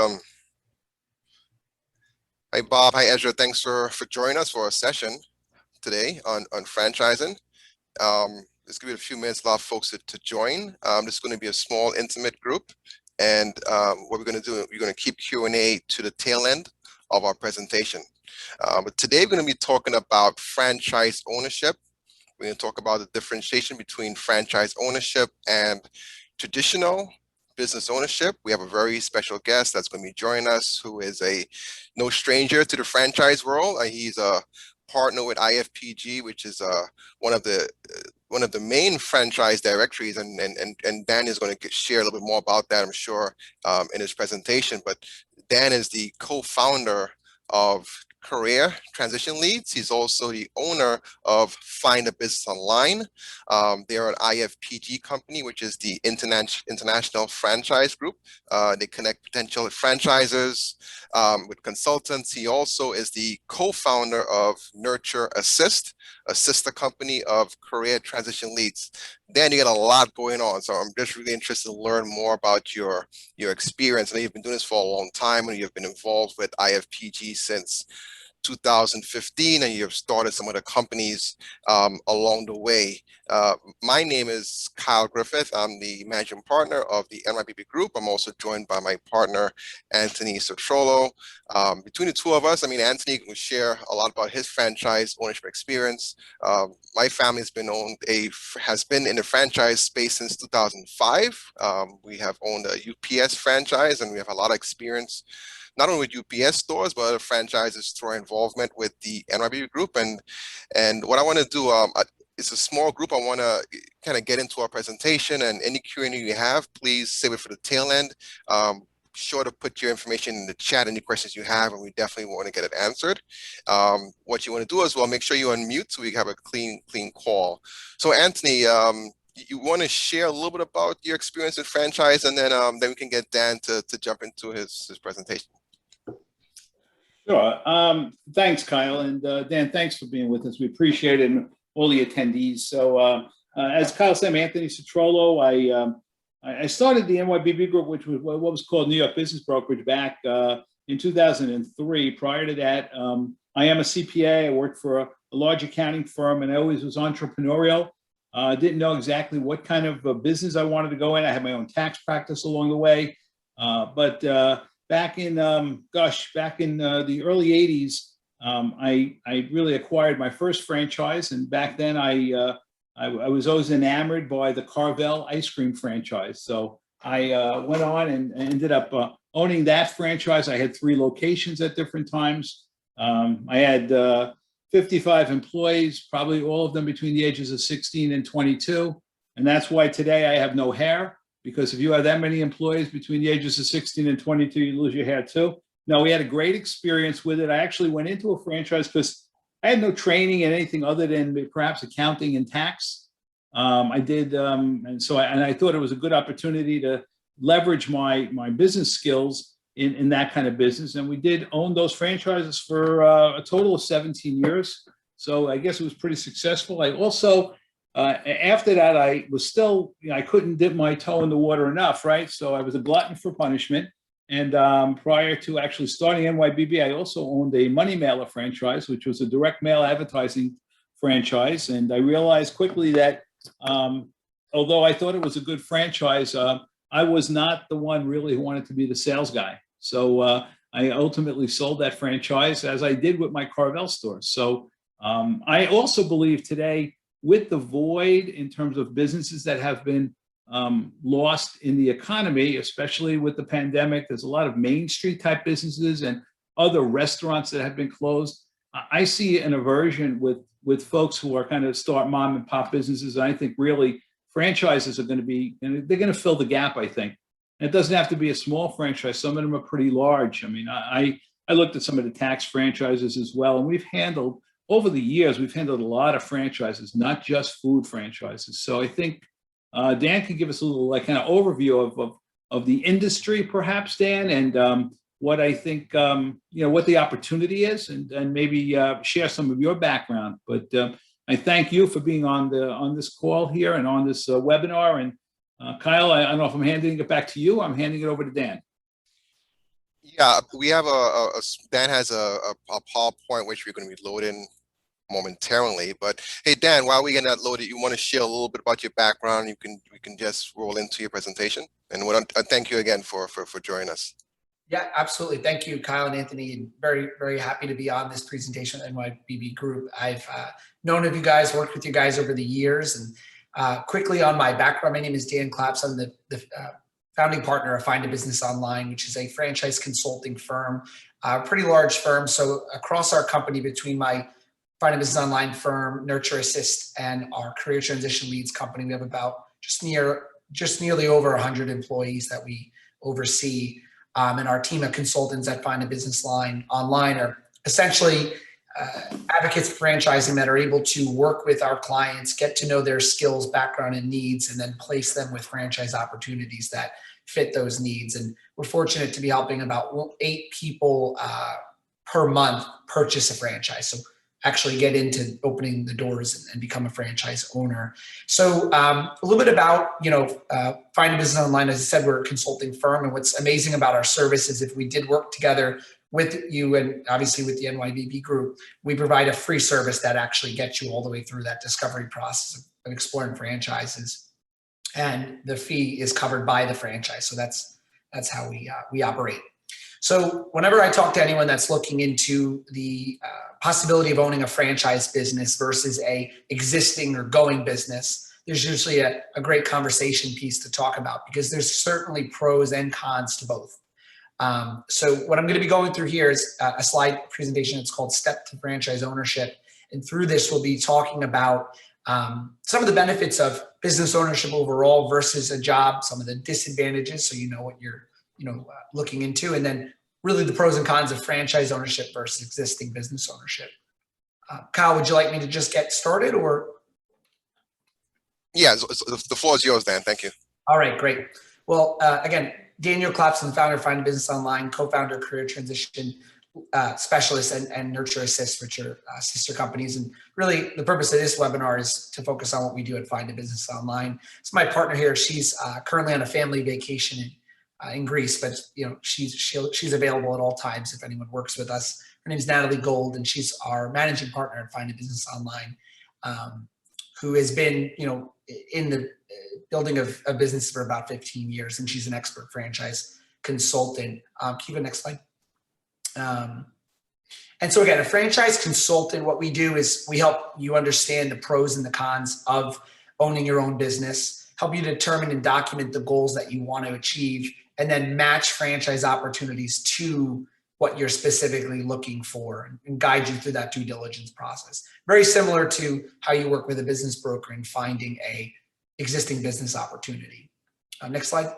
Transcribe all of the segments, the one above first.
welcome. Hi, Bob. Hi, Ezra. Thanks for joining us for a session today on franchising. Let's give it a few minutes, allow folks to join. This is going to be a small, intimate group. And what we're going to do, we're going to keep Q&A to the tail end of our presentation. But today we're going to be talking about franchise ownership. We're going to talk about the differentiation between franchise ownership and traditional business ownership. We have a very special guest that's going to be joining us, who is no stranger to the franchise world. He's a partner with IFPG, which is one of the main franchise directories, and Dan is going to share a little bit more about that, I'm sure, in his presentation. But Dan is the co-founder of Career Transition Leads. He's also the owner of Find a Business Online. They are an IFPG company, which is the International Franchise Group. They connect potential franchisers with consultants. He also is the co-founder of Nurture Assist, a sister company of Career Transition Leads. Dan, you got a lot going on, so I'm just really interested to learn more about your experience. I know you've been doing this for a long time, and you've been involved with IFPG since 2015, and you've started some of the companies along the way. My name is Kyle Griffith. I'm the managing partner of the NYBB group. I'm also joined by my partner, Anthony Cipriano. Between the two of us, Anthony will share a lot about his franchise ownership experience. My family has been in the franchise space since 2005. We have owned a UPS franchise, and we have a lot of experience not only with UPS stores, but other franchises through our involvement with the NYBB group. And what I want to do, it's a small group. I want to kind of get into our presentation, and any Q&A you have, please save it for the tail end. Sure to put your information in the chat, any questions you have, and we definitely want to get it answered. What you want to do as well, make sure you unmute so we have a clean call. So Anthony, you want to share a little bit about your experience in franchise, and then we can get Dan to jump into his presentation. Sure. Thanks, Kyle. And Dan, thanks for being with us. We appreciate it, and all the attendees. So as Kyle said, I'm Anthony Cipriano. I started the NYBB group, which was what was called New York Business Brokerage, back in 2003. Prior to that, I am a CPA. I worked for a large accounting firm, and I always was entrepreneurial. Didn't know exactly what kind of business I wanted to go in. I had my own tax practice along the way. But back in the early 80s, I really acquired my first franchise. And back then I was always enamored by the Carvel ice cream franchise. So I went on and ended up owning that franchise. I had 3 locations at different times. I had 55 employees, probably all of them between the ages of 16 and 22. And that's why today I have no hair, because if you have that many employees between the ages of 16 and 22, you lose your hair too. No, we had a great experience with it. I actually went into a franchise because I had no training in anything other than perhaps accounting and tax. I did, and I thought it was a good opportunity to leverage my business skills in that kind of business. And we did own those franchises for a total of 17 years. So I guess it was pretty successful. I also, after that, I was still, I couldn't dip my toe in the water enough, right? So I was a glutton for punishment. And prior to actually starting NYBB, I also owned a money mailer franchise, which was a direct mail advertising franchise. And I realized quickly that although I thought it was a good franchise, I was not the one really who wanted to be the sales guy. So I ultimately sold that franchise, as I did with my Carvel stores. So I also believe today, with the void in terms of businesses that have been lost in the economy, especially with the pandemic, there's a lot of Main Street type businesses and other restaurants that have been closed. I see an aversion with folks who are kind of start mom and pop businesses. And I think really franchises are going to be, and they're going to fill the gap, I think. And it doesn't have to be a small franchise. Some of them are pretty large. I mean, I looked at some of the tax franchises as well, and we've handled, over the years, we've handled a lot of franchises, not just food franchises. So I think Dan can give us a little kind of overview of the industry, perhaps, Dan, and what I think, what the opportunity is, and maybe share some of your background. But I thank you for being on this call here and on this webinar. And Kyle, I don't know if I'm handing it back to you. I'm handing it over to Dan. Yeah, we have Dan has a PowerPoint which we're going to be loading momentarily. But hey, Dan, while we get that loaded, you want to share a little bit about your background? We can just roll into your presentation. And thank you again for joining us. Yeah, absolutely. Thank you, Kyle and Anthony. And very, very happy to be on this presentation at NYBB Group. I've known of you guys, worked with you guys over the years. And quickly on my background, my name is Dan Claps. I'm the founding partner of Find a Business Online, which is a franchise consulting firm, a pretty large firm. So across our company, between my Find a Business Online firm, Nurture Assist, and our career transition leads company, we have about just nearly over 100 employees that we oversee. And our team of consultants that Find a Business Online are essentially advocates for franchising that are able to work with our clients, get to know their skills, background, and needs, and then place them with franchise opportunities that fit those needs. And we're fortunate to be helping about 8 people per month purchase a franchise. So actually get into opening the doors and become a franchise owner. So a little bit about, Find a Business Online. As I said, we're a consulting firm. And what's amazing about our service is if we did work together with you and obviously with the NYBB Group, we provide a free service that actually gets you all the way through that discovery process of exploring franchises. And the fee is covered by the franchise. So that's how we operate. So whenever I talk to anyone that's looking into the possibility of owning a franchise business versus a existing or going business, there's usually a great conversation piece to talk about, because there's certainly pros and cons to both. So what I'm going to be going through here is a slide presentation. It's called Step to Franchise Ownership. And through this, we'll be talking about some of the benefits of business ownership overall versus a job, some of the disadvantages, so you know what you're looking into, and then really the pros and cons of franchise ownership versus existing business ownership. Kyle, would you like me to just get started, or? Yeah, the floor is yours, Dan. Thank you. All right, great. Well, again, Daniel Clapson, founder of Find a Business Online, co-founder of Career Transition Specialist and Nurture Assist, which are sister companies. And really the purpose of this webinar is to focus on what we do at Find a Business Online. So my partner here, she's currently on a family vacation in Greece, but she's available at all times if anyone works with us. Her name is Natalie Gold, and she's our managing partner at Find a Business Online, who has been in the building of a business for about 15 years, and she's an expert franchise consultant. Keep it next slide. And so again, a franchise consultant, what we do is we help you understand the pros and the cons of owning your own business, help you determine and document the goals that you want to achieve, and then match franchise opportunities to what you're specifically looking for and guide you through that due diligence process. Very similar to how you work with a business broker in finding a existing business opportunity. Next slide.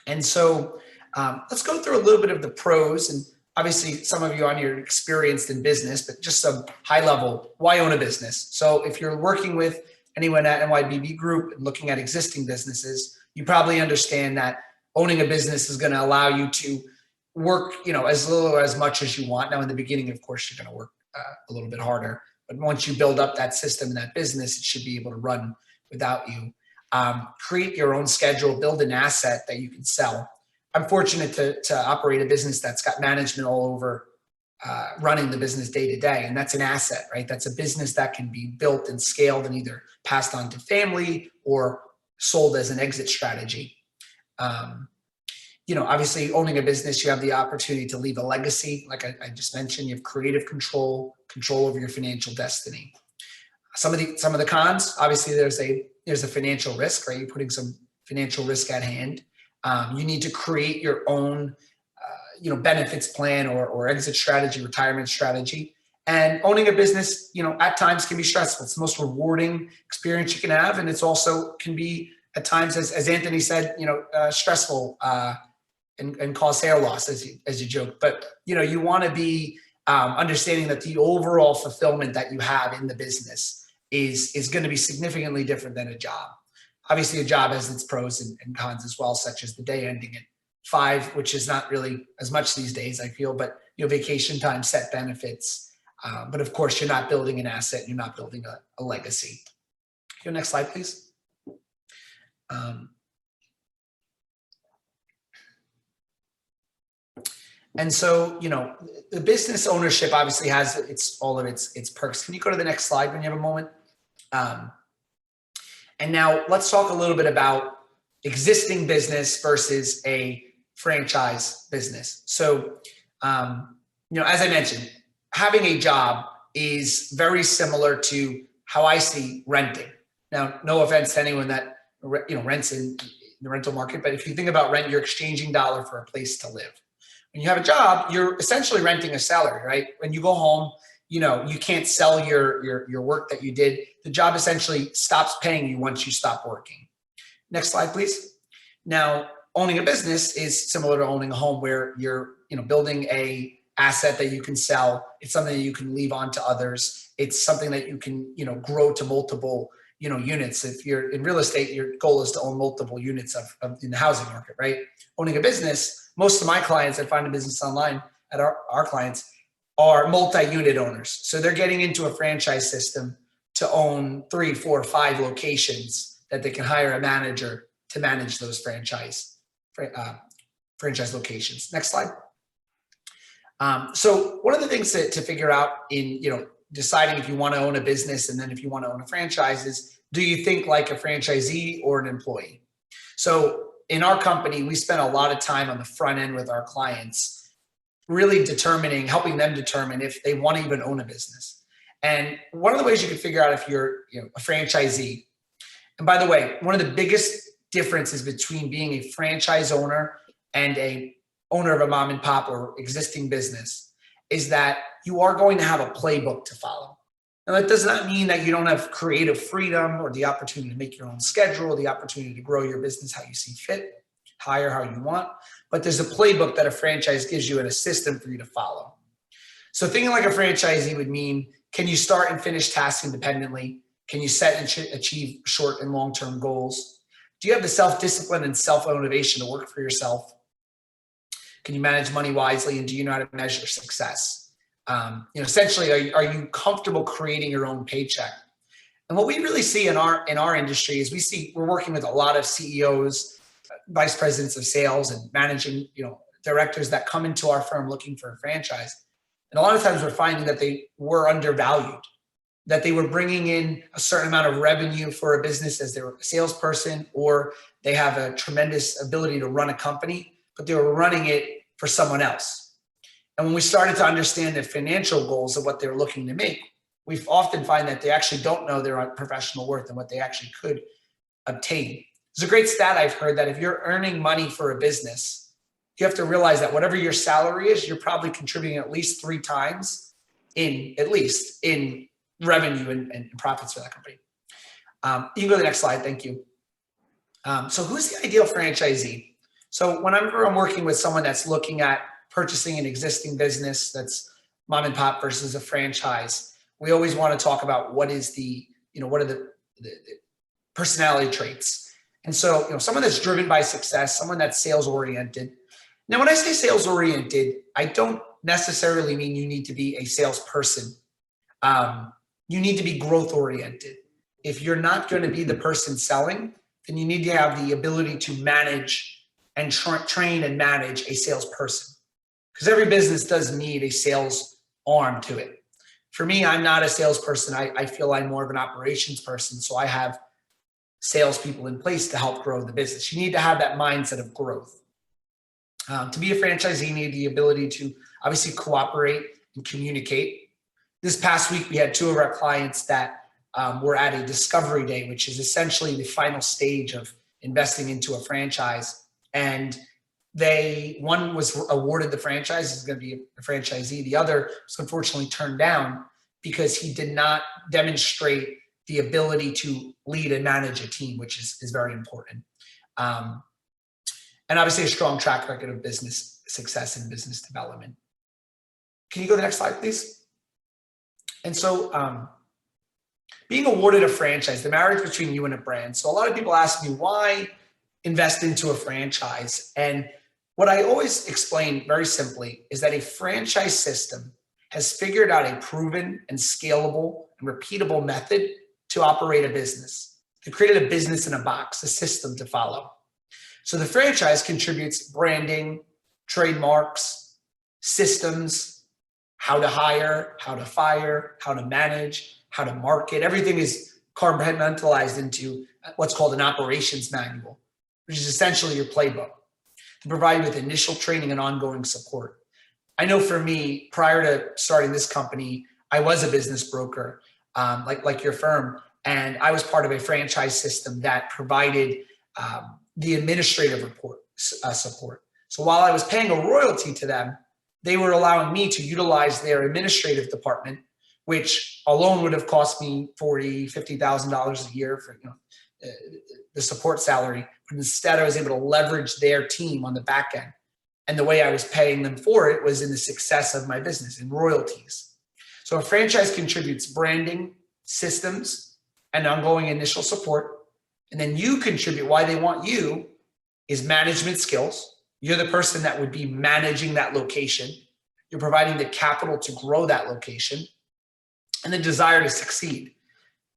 And so let's go through a little bit of the pros. And obviously some of you on here are experienced in business, but just some high level, why own a business? So if you're working with anyone at NYBB Group and looking at existing businesses, you probably understand that owning a business is going to allow you to work, as little or as much as you want. Now, in the beginning, of course, you're going to work a little bit harder, but once you build up that system and that business, it should be able to run without you. Create your own schedule, build an asset that you can sell. I'm fortunate to operate a business that's got management all over running the business day to day. And that's an asset, right? That's a business that can be built and scaled and either passed on to family or sold as an exit strategy. Obviously owning a business, you have the opportunity to leave a legacy. Like I just mentioned, you have creative control over your financial destiny. Some of the cons, obviously there's a financial risk, right? You're putting some financial risk at hand. You need to create your own, benefits plan or exit strategy, retirement strategy. And owning a business, at times can be stressful. It's the most rewarding experience you can have. And it's also can be at times, as Anthony said, stressful and cause hair loss, as you joke. But, you want to be understanding that the overall fulfillment that you have in the business is going to be significantly different than a job. Obviously, a job has its pros and cons as well, such as the day ending at 5, which is not really as much these days, I feel, but vacation time, set benefits. But of course, you're not building an asset. You're not building a legacy. Go next slide, please. And so, the business ownership obviously has all of its perks. Can you go to the next slide when you have a moment? And now let's talk a little bit about existing business versus a franchise business. So, as I mentioned, having a job is very similar to how I see renting. Now, no offense to anyone that rents in the rental market, but if you think about rent, you're exchanging dollar for a place to live. When you have a job, you're essentially renting a salary, right? When you go home, you can't sell your work that you did. The job essentially stops paying you once you stop working. Next slide, please. Now, owning a business is similar to owning a home, where you're building a asset that you can sell. It's something that you can leave on to others. It's something that you can grow to multiple units. If you're in real estate, your goal is to own multiple units in the housing market, right? Owning a business, most of my clients that find a business online at our clients are multi-unit owners. So they're getting into a franchise system to own 3, 4, 5 locations that they can hire a manager to manage those franchise locations. Next slide. So one of the things to figure out in deciding if you want to own a business and then if you want to own a franchise is, do you think like a franchisee or an employee? So in our company, we spend a lot of time on the front end with our clients, really helping them determine if they want to even own a business. And one of the ways you can figure out if you're a franchisee, and by the way, one of the biggest differences between being a franchise owner and a owner of a mom and pop or existing business is that you are going to have a playbook to follow. Now, that does not mean that you don't have creative freedom or the opportunity to make your own schedule, the opportunity to grow your business how you see fit, hire how you want, but there's a playbook that a franchise gives you and a system for you to follow. So thinking like a franchisee would mean, can you start and finish tasks independently? Can you set and achieve short and long-term goals? Do you have the self-discipline and self-motivation to work for yourself? Can you manage money wisely? And do you know how to measure success? Essentially, are you comfortable creating your own paycheck? And what we really see in our industry is we're working with a lot of CEOs, vice presidents of sales, and managing directors that come into our firm looking for a franchise. And a lot of times we're finding that they were undervalued, that they were bringing in a certain amount of revenue for a business as they were a salesperson, or they have a tremendous ability to run a company, but they were running it for someone else. And when we started to understand the financial goals of what they're looking to make, we often find that they actually don't know their professional worth and what they actually could obtain. There's a great stat I've heard that if you're earning money for a business, you have to realize that whatever your salary is, you're probably contributing at least 3 times in revenue and profits for that company. You can go to the next slide. Thank you. So who's the ideal franchisee? So whenever I'm working with someone that's looking at purchasing an existing business that's mom and pop versus a franchise, we always want to talk about what are the personality traits. And so, someone that's driven by success, someone that's sales oriented. Now, when I say sales oriented, I don't necessarily mean you need to be a salesperson. You need to be growth oriented. If you're not going to be the person selling, then you need to have the ability to manage and train and manage a salesperson. Because every business does need a sales arm to it. For me, I'm not a salesperson. I feel I'm more of an operations person. So I have salespeople in place to help grow the business. You need to have that mindset of growth. To be a franchisee, you need the ability to obviously cooperate and communicate. This past week, we had 2 of our clients that were at a discovery day, which is essentially the final stage of investing into a franchise. And one was awarded the franchise, is going to be a franchisee. The other was unfortunately turned down because he did not demonstrate the ability to lead and manage a team, which is very important. And obviously a strong track record of business success and business development. Can you go to the next slide, please? And so being awarded a franchise, the marriage between you and a brand. So a lot of people ask me, why invest into a franchise? And what I always explain very simply is that a franchise system has figured out a proven and scalable and repeatable method to operate a business. They created a business in a box, a system to follow. So the franchise contributes branding, trademarks, systems, how to hire, how to fire, how to manage, how to market. Everything is compartmentalized into what's called an operations manual, which is essentially your playbook to provide you with initial training and ongoing support. I know for me, prior to starting this company, I was a business broker, like your firm, and I was part of a franchise system that provided the administrative support. So while I was paying a royalty to them, they were allowing me to utilize their administrative department, which alone would have cost me $40,000, $50,000 a year for the support salary. But instead, I was able to leverage their team on the back end. And the way I was paying them for it was in the success of my business, in royalties. So a franchise contributes branding, systems, and ongoing initial support. And then you contribute. Why they want you is management skills. You're the person that would be managing that location. You're providing the capital to grow that location and the desire to succeed.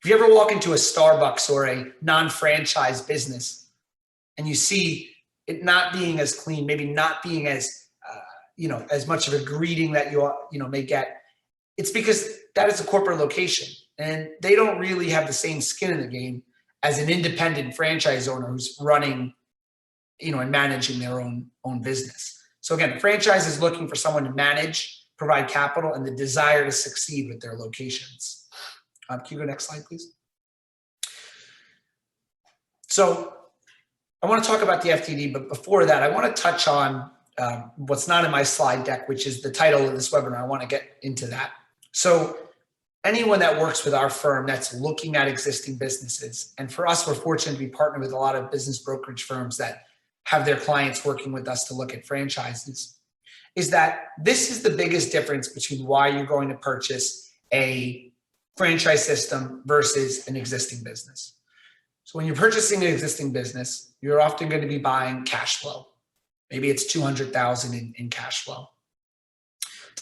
If you ever walk into a Starbucks or a non-franchise business and you see it not being as clean, maybe not being as, as much of a greeting that you may get, it's because that is a corporate location and they don't really have the same skin in the game as an independent franchise owner who's running, and managing their own business. So again, the franchise is looking for someone to manage, provide capital, and the desire to succeed with their locations. Can you go next slide, please? So I want to talk about the FTD, but before that, I want to touch on what's not in my slide deck, which is the title of this webinar. I want to get into that. So anyone that works with our firm that's looking at existing businesses, and for us, we're fortunate to be partnered with a lot of business brokerage firms that have their clients working with us to look at franchises, is that this is the biggest difference between why you're going to purchase a franchise system versus an existing business. So when you're purchasing an existing business, you're often going to be buying cash flow. Maybe it's $200,000 in cash flow.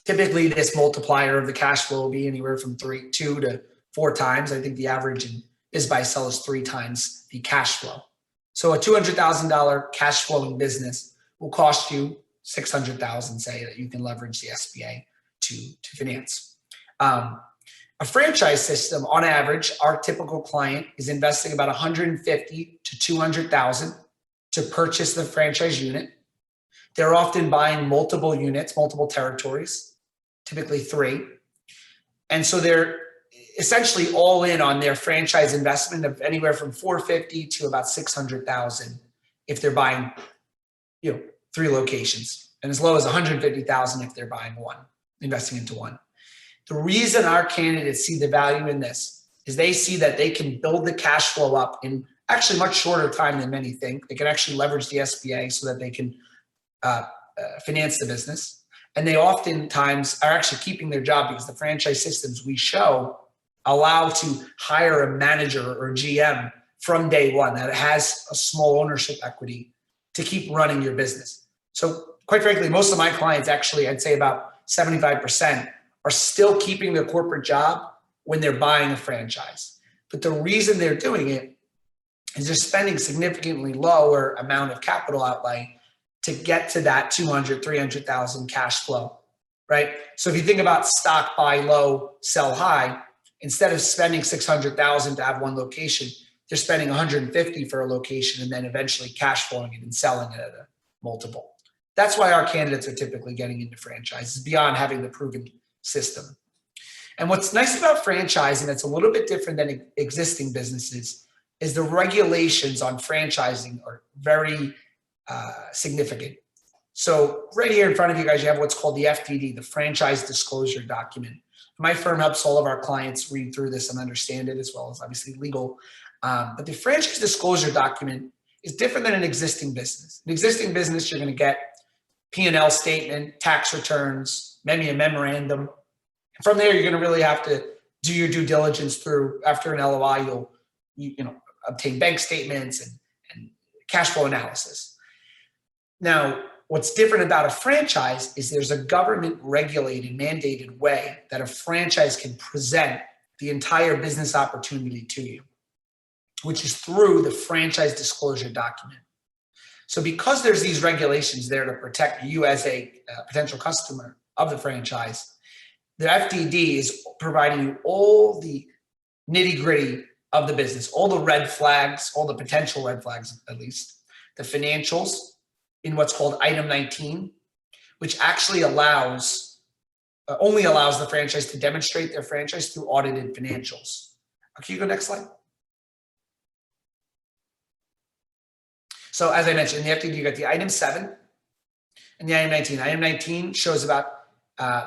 Typically, this multiplier of the cash flow will be anywhere from 2 to 4 times. I think the average in biz buy sell is 3 times the cash flow. So a $200,000 cash flowing business will cost you $600,000, say, that you can leverage the SBA to finance. A franchise system, on average, our typical client is investing about $150,000 to $200,000 to purchase the franchise unit. They're often buying multiple units, multiple territories, typically 3. And so they're essentially all in on their franchise investment of anywhere from $450,000 to about $600,000 if they're buying, 3 locations, and as low as $150,000 if they're buying 1, investing into 1. The reason our candidates see the value in this is they see that they can build the cash flow up in actually much shorter time than many think. They can actually leverage the SBA so that they can finance the business. And they oftentimes are actually keeping their job because the franchise systems we show allow to hire a manager or GM from day one that has a small ownership equity to keep running your business. So quite frankly, most of my clients, actually, I'd say about 75%, are still keeping their corporate job when they're buying a franchise. But the reason they're doing it is they're spending significantly lower amount of capital outlay to get to that $200,000, $300,000 cash flow, right? So if you think about stock buy low, sell high, instead of spending $600,000 to have 1 location, they're spending $150,000 for a location and then eventually cash flowing it and selling it at a multiple. That's why our candidates are typically getting into franchises beyond having the proven system. And what's nice about franchising that's a little bit different than existing businesses is the regulations on franchising are very significant. So right here in front of you guys, you have what's called the FDD, the Franchise Disclosure Document. My firm helps all of our clients read through this and understand it, as well as obviously legal. But the Franchise Disclosure Document is different than an existing business. An existing business, you're going to get P&L statement, tax returns, maybe a memorandum. And from there, you're going to really have to do your due diligence through. After an LOI, you'll obtain bank statements and cash flow analysis. Now, what's different about a franchise is there's a government regulated, mandated way that a franchise can present the entire business opportunity to you, which is through the Franchise Disclosure Document. So because there's these regulations there to protect you as a potential customer of the franchise, the FDD is providing you all the nitty-gritty of the business, all the red flags, all the potential red flags at least, the financials in what's called item 19, which actually allows, only allows the franchise to demonstrate their franchise through audited financials. Can you go next slide? So as I mentioned, in the FDD, you got the item 7 and the item 19. Item 19 shows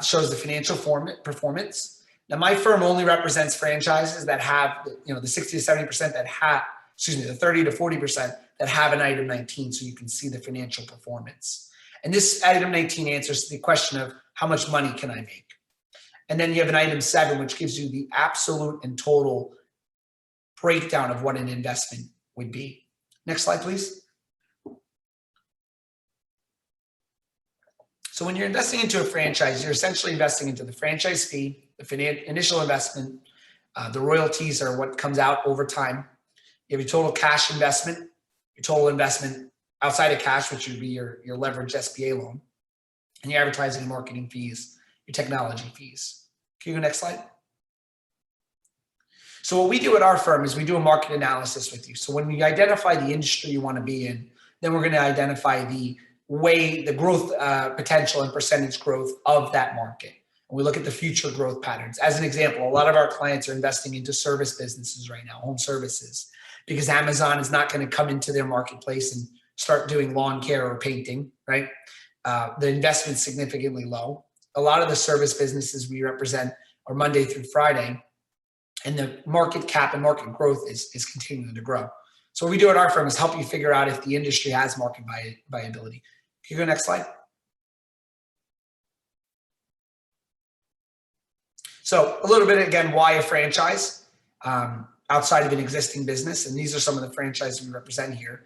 shows the financial performance. Now, my firm only represents franchises that have, the 60 to 70% that have, the 30 to 40% that have an item 19, so you can see the financial performance. And this item 19 answers the question of how much money can I make? And then you have an item 7, which gives you the absolute and total breakdown of what an investment would be. Next slide, please. So when you're investing into a franchise, you're essentially investing into the franchise fee, the initial investment, the royalties are what comes out over time. You have your total cash investment, your total investment outside of cash, which would be your leveraged SBA loan, and your advertising and marketing fees, your technology fees. Can you go next slide? So what we do at our firm is we do a market analysis with you. So when we identify the industry you want to be in, then we're going to identify the growth potential and percentage growth of that market. And we look at the future growth patterns. As an example, a lot of our clients are investing into service businesses right now, home services, because Amazon is not going to come into their marketplace and start doing lawn care or painting, right? The investment's significantly low. A lot of the service businesses we represent are Monday through Friday, and the market cap and market growth is continuing to grow. So what we do at our firm is help you figure out if the industry has market viability. Can you go next slide? So a little bit, again, why a franchise outside of an existing business? And these are some of the franchises we represent here.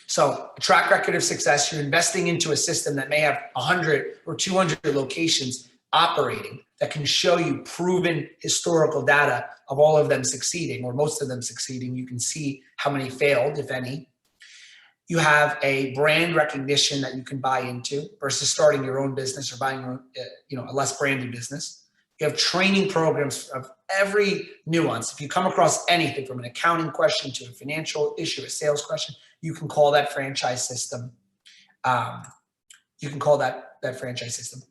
So a track record of success, you're investing into a system that may have 100 or 200 locations operating that can show you proven historical data of all of them succeeding or most of them succeeding. You can see how many failed, if any. You have a brand recognition that you can buy into versus starting your own business or buying your own, a less branded business. You have training programs of every nuance. If you come across anything from an accounting question to a financial issue, a sales question, you can call that franchise system. You can call that franchise system.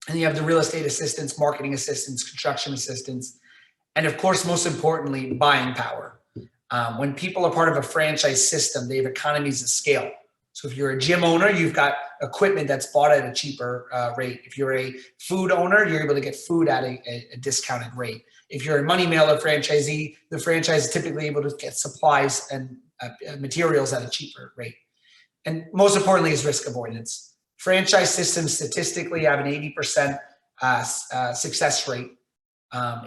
And you have the real estate assistants, marketing assistants, construction assistants, and of course, most importantly, buying power. When people are part of a franchise system, they have economies of scale. So if you're a gym owner, you've got equipment that's bought at a cheaper rate. If you're a food owner, you're able to get food at a discounted rate. If you're a money mailer franchisee, the franchise is typically able to get supplies and materials at a cheaper rate. And most importantly is risk avoidance. Franchise systems statistically have an 80% success rate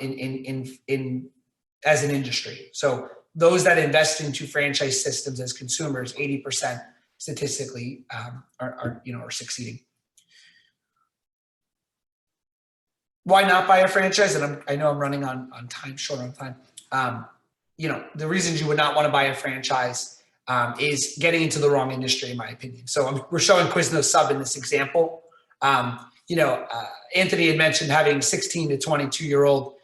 in as an industry. So those that invest into franchise systems as consumers, 80% statistically are succeeding. Why not buy a franchise? And I know I'm running on time, short on time. The reasons you would not want to buy a franchise is getting into the wrong industry, in my opinion. So we're showing Quiznos Sub in this example. Anthony had mentioned having 16 to 22-year-old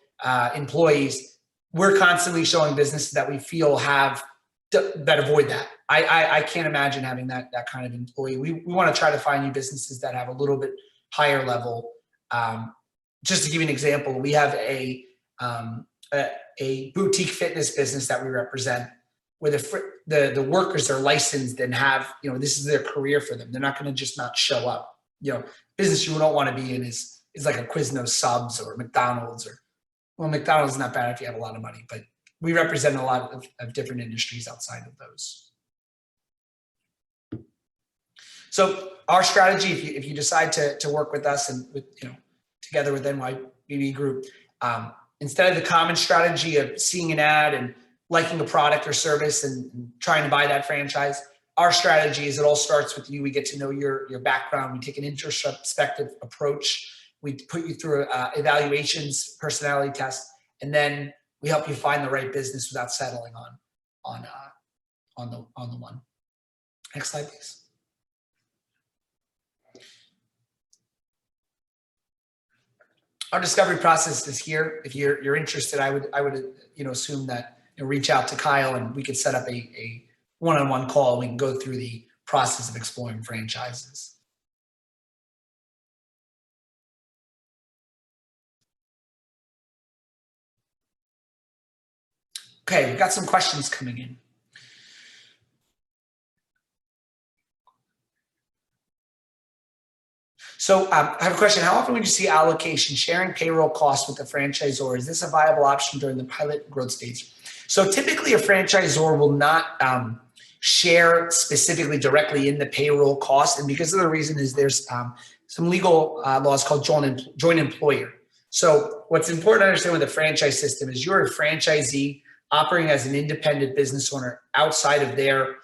employees. We're constantly showing businesses that we feel have that avoid that. I can't imagine having that kind of employee. We want to try to find you businesses that have a little bit higher level. Just to give you an example, we have a boutique fitness business that we represent, where the workers are licensed and have, this is their career for them. They're not going to just not show up. Business you don't want to be in is like a Quiznos Subs or McDonald's well, McDonald's is not bad if you have a lot of money, but we represent a lot of different industries outside of those. So our strategy, if you decide to work with us and together with NYBB Group, instead of the common strategy of seeing an ad and liking a product or service and trying to buy that franchise, our strategy is it all starts with you. We get to know your background. We take an introspective approach. We put you through evaluations, personality tests, and then we help you find the right business without settling on the one. Next slide, please. Our discovery process is here. If you're interested, I would assume that reach out to Kyle and we could set up a one-on-one call. We can go through the process of exploring franchises. Okay, we've got some questions coming in. So I have a question. How often would you see allocation sharing payroll costs with the franchisor? Is this a viable option during the pilot growth stage? So typically a franchisor will not share specifically directly in the payroll cost. And because of the reason is there's some legal laws called joint employer. So what's important to understand with the franchise system is you're a franchisee operating as an independent business owner outside of their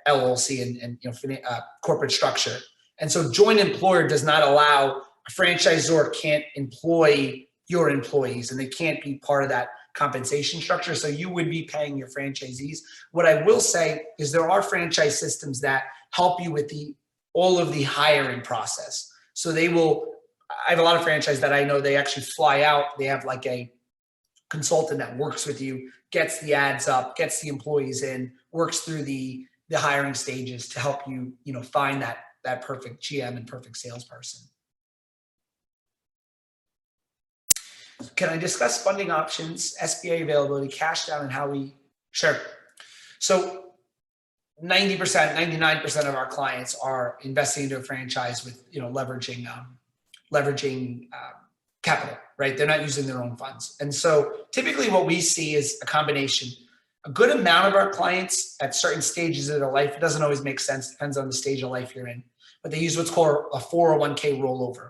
LLC and corporate structure. And so joint employer does not allow, a franchisor can't employ your employees and they can't be part of that compensation structure. So you would be paying your franchisees. What I will say is there are franchise systems that help you with all of the hiring process. So I have a lot of franchise that I know they actually fly out. They have like a consultant that works with you, gets the ads up, gets the employees in, works through the hiring stages to help you, find that perfect GM and perfect salesperson. Can I discuss funding options, SBA availability, cash down, and how we sure. So 90%, 99% of our clients are investing into a franchise with, leveraging capital, right? They're not using their own funds. And so typically what we see is a combination. A good amount of our clients at certain stages of their life, it doesn't always make sense, depends on the stage of life you're in, but they use what's called a 401k rollover.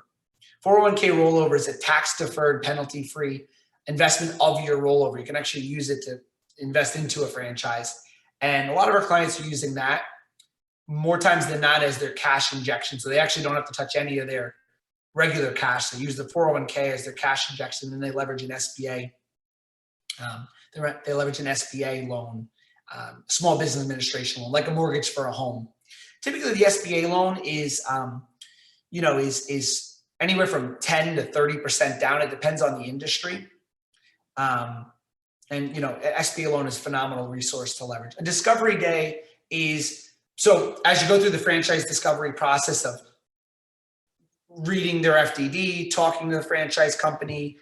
401k rollover is a tax-deferred, penalty-free investment of your rollover. You can actually use it to invest into a franchise. And a lot of our clients are using that more times than not as their cash injection. So they actually don't have to touch any of their regular cash. They use the 401k as their cash injection, and they leverage an SBA. They leverage an SBA loan, small business administration loan, like a mortgage for a home. Typically, the SBA loan is, is anywhere from 10 to 30% down. It depends on the industry. And SBA loan is a phenomenal resource to leverage. A discovery day is, so as you go through the franchise discovery process of reading their FDD, talking to the franchise company.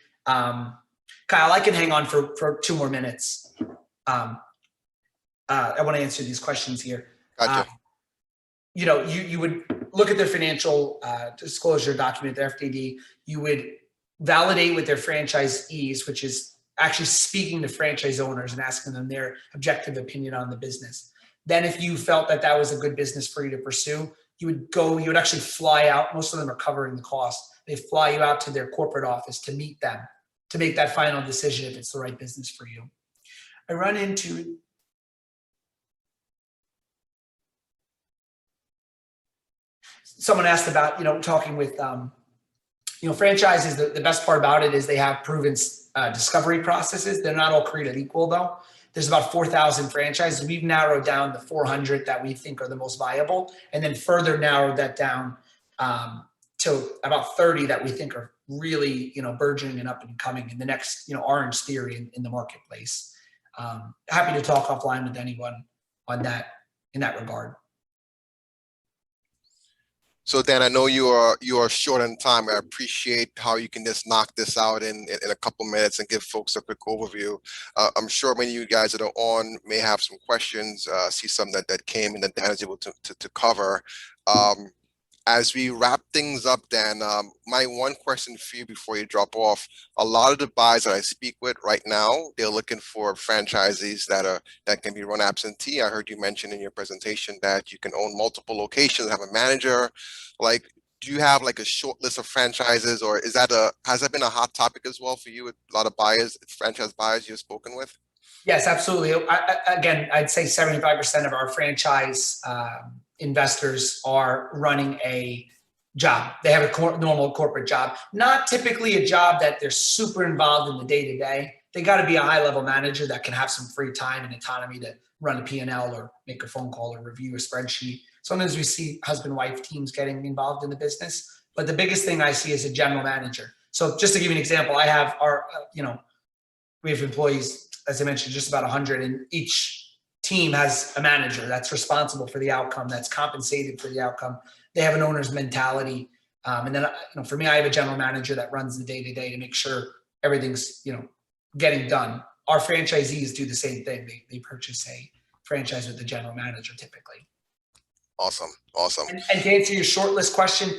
Kyle, I can hang on for 2 more minutes. I want to answer these questions here. Gotcha. You would look at their financial disclosure document, their FDD. You would validate with their franchisees, which is actually speaking to franchise owners and asking them their objective opinion on the business. Then if you felt that that was a good business for you to pursue, you would actually fly out. Most of them are covering the cost. They fly you out to their corporate office to meet them, to make that final decision if it's the right business for you. I run into someone asked about, talking with, franchises. The best part about it is they have proven discovery processes. They're not all created equal though. There's about 4,000 franchises. We've narrowed down the 400 that we think are the most viable, and then further narrowed that down to about 30 that we think are really, burgeoning and up and coming in the next, orange theory in the marketplace. Happy to talk offline with anyone on that in that regard. So Dan, I know you are short on time. I appreciate how you can just knock this out in a couple minutes and give folks a quick overview. I'm sure many of you guys that are on may have some questions, see some that came and that Dan is able to cover. As we wrap things up, Dan, my one question for you before you drop off: a lot of the buyers that I speak with right now, they're looking for franchisees that can be run absentee. I heard you mention in your presentation that you can own multiple locations, have a manager. Like, do you have like a short list of franchises, or has that been a hot topic as well for you with a lot of buyers, franchise buyers you've spoken with? Yes, absolutely. Again, I'd say 75% of our franchise investors are running a job. They have a normal corporate job, not typically a job that they're super involved in the day-to-day. they got to be a high-level manager that can have some free time and autonomy to run a P&L or make a phone call or review a spreadsheet. Sometimes we see husband-wife teams getting involved in the business, but the biggest thing I see is a general manager. So just to give you an example, I have our, we have employees, as I mentioned, just about 100, and each team has a manager that's responsible for the outcome, that's compensated for the outcome. They have an owner's mentality. And then, for me, I have a general manager that runs the day-to-day to make sure everything's, getting done. Our franchisees do the same thing. They purchase a franchise with the general manager typically. Awesome. And to answer your short list question,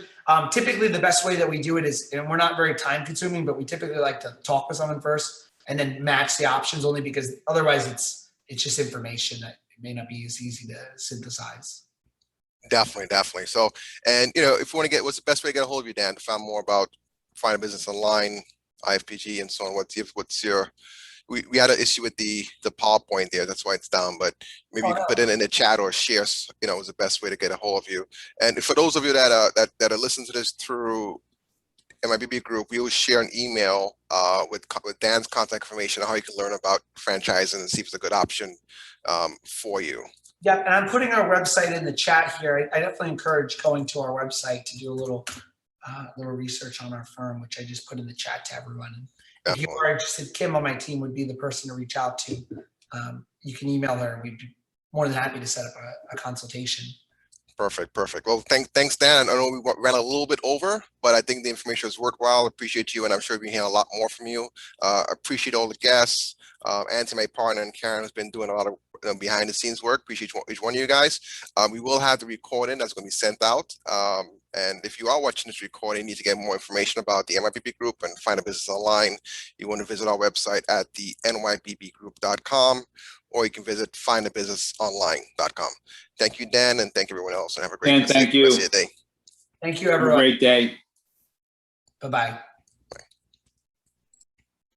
typically the best way that we do it is, and we're not very time consuming, but we typically like to talk with someone first and then match the options, only because otherwise it's just information that may not be as easy to synthesize. Definitely. So, and if you want to get, what's the best way to get a hold of you, Dan, to find more about Find a Business Online, IFPG, and so on? What's your, we had an issue with the PowerPoint there, that's why it's down, but maybe you can put it in the chat or share, is the best way to get a hold of you. And for those of you that are listening to this through NYBB group, we will share an email with Dan's contact information on how you can learn about franchising and see if it's a good option for you. Yeah, and I'm putting our website in the chat here. I definitely encourage going to our website to do a little research on our firm, which I just put in the chat to everyone. And if you are interested, Kim on my team would be the person to reach out to. You can email her, and we'd be more than happy to set up a consultation. Perfect. Well, thanks, Dan. I know we ran a little bit over, but I think the information was worthwhile. Appreciate you, and I'm sure we can hear a lot more from you. Appreciate all the guests. Anthony, my partner, and Karen has been doing a lot of behind the scenes work. Appreciate each one of you guys. We will have the recording that's going to be sent out. And if you are watching this recording, you need to get more information about the NYBB group and Find a Business Online, you want to visit our website at the nybbgroup.com, or you can visit findabusinessonline.com. Thank you, Dan, and thank everyone else, and have a great Dan, thank you. rest of your day. Thank you, everyone. Have a great day. Bye-bye.